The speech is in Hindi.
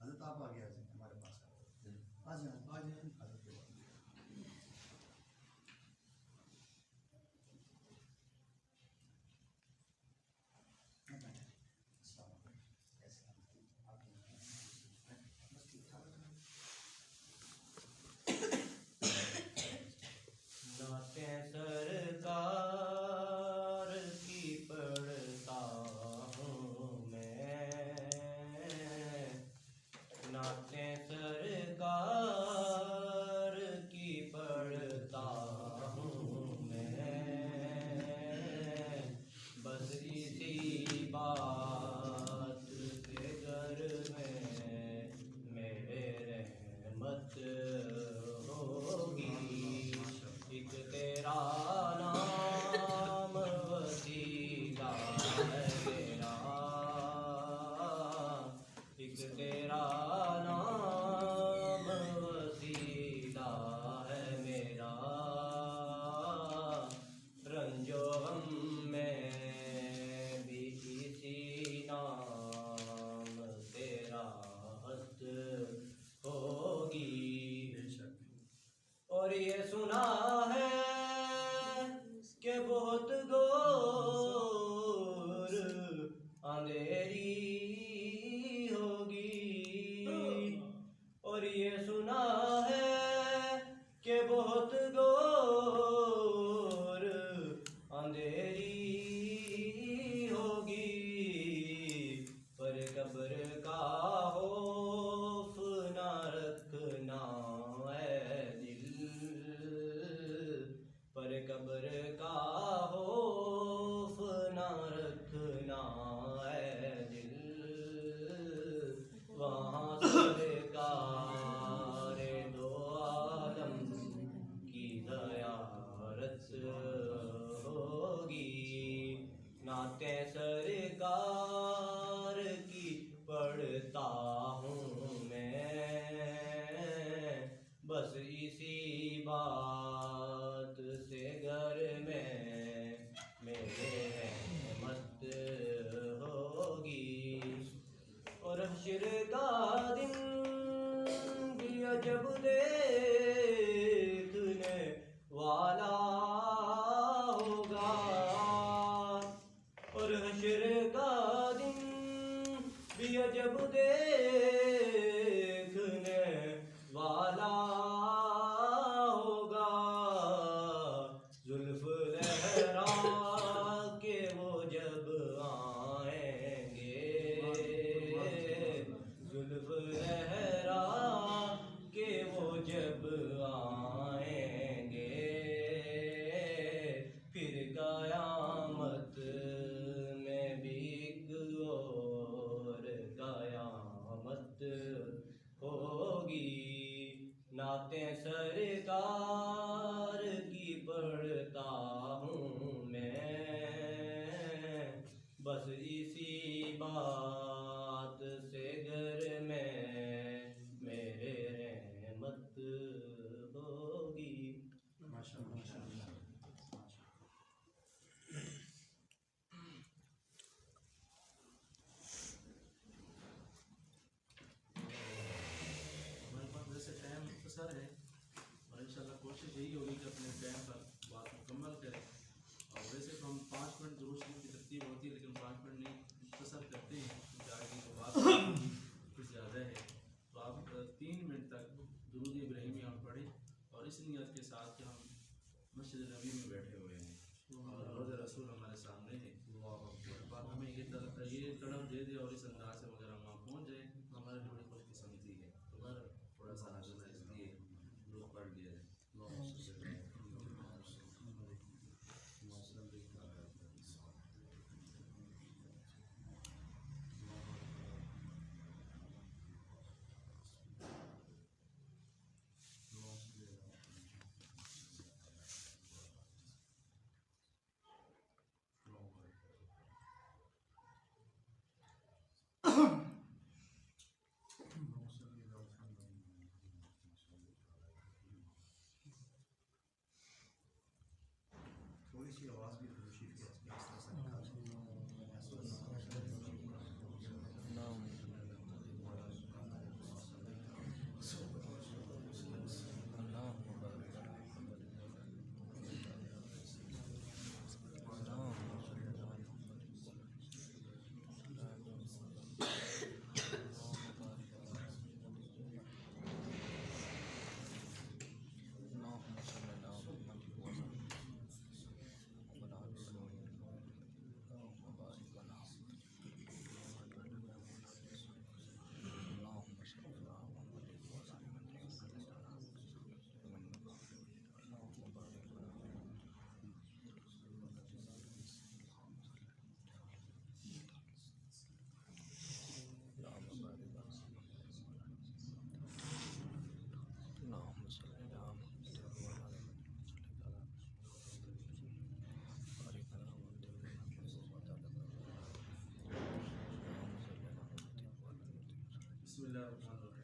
हज़रत आप आगे आ जाए, हमारे पास आ जाए। सरकार की पढ़ता हूँ मैं, नाते सरकार की पढ़ता हूँ मैं, बस इसी बात के घर में मेरे रहमत होगी। एक तेरा नाम वसीला है मेरा, एक तेरा नाम वसीला है मेरा, रंजो गम में भी इसी नाम तेरा हस्त होगी। और ये सुना है कि बहुत घोर अंधेरी होगी, और ये सुना है कि बहुत घोर अंधेरी होगी, पर कब्र का खौफ न रखना है दिल, पर कब्र का खौफ न रखना है दिल, वहाँ सरकार दो आलम की ज़ियारत होगी। नाते सरकार की पढ़ता हूँ मैं, बस इसी बात से घर में मेरे रहमत होगी। और हश्र का दिन भी अजब देखने वाला होगा, और हश्र का दिन भी अजब देखने वाला होगा। जुल्फ लहरा के वो जब आएंगे, जुल्फ लहरा के वो जब आएंगे, फिर कयामत में भी एक और कयामत होगी। नाते सरकार की पढ़ता हूँ मैं, बस इसी बात से घर में मेरे रहमत होगी। माशाअल्लाह। हमारे पास वैसे टाइम मुख्तसर है और इंशाल्लाह कोशिश यही होगी कि अपने टाइम पर बात मुकम्मल करें। और वैसे तो हम 5 मिनट दुरूद शरीफ की तरतीब होती है, लेकिन 5 मिनट नहीं मुख्तसर करते हैं क्योंकि आगे तो बात कुछ ज़्यादा है। तो आप 3 मिनट तक दुरूद इब्राहिमी हम पढ़ें और इस नियत के साथ कि हम मस्जिद नबी में बैठे हुए हैं और रोज़ रसूल हमारे सामने है। बात हमें ये तड़प दे दे और इस अंदाज से अगर हम वहाँ पहुँच जाए तो हमारे लिए बड़ी खुशकिस्मती है। तो थोड़ा सा हाजिर इसलिए दुरूद पढ़ लिया जाए। थोड़ी सी आवाज़ भी खरोशी की इस तरह से निकाल बिस्मिल्लाहिर्रहमानिर्रहीम।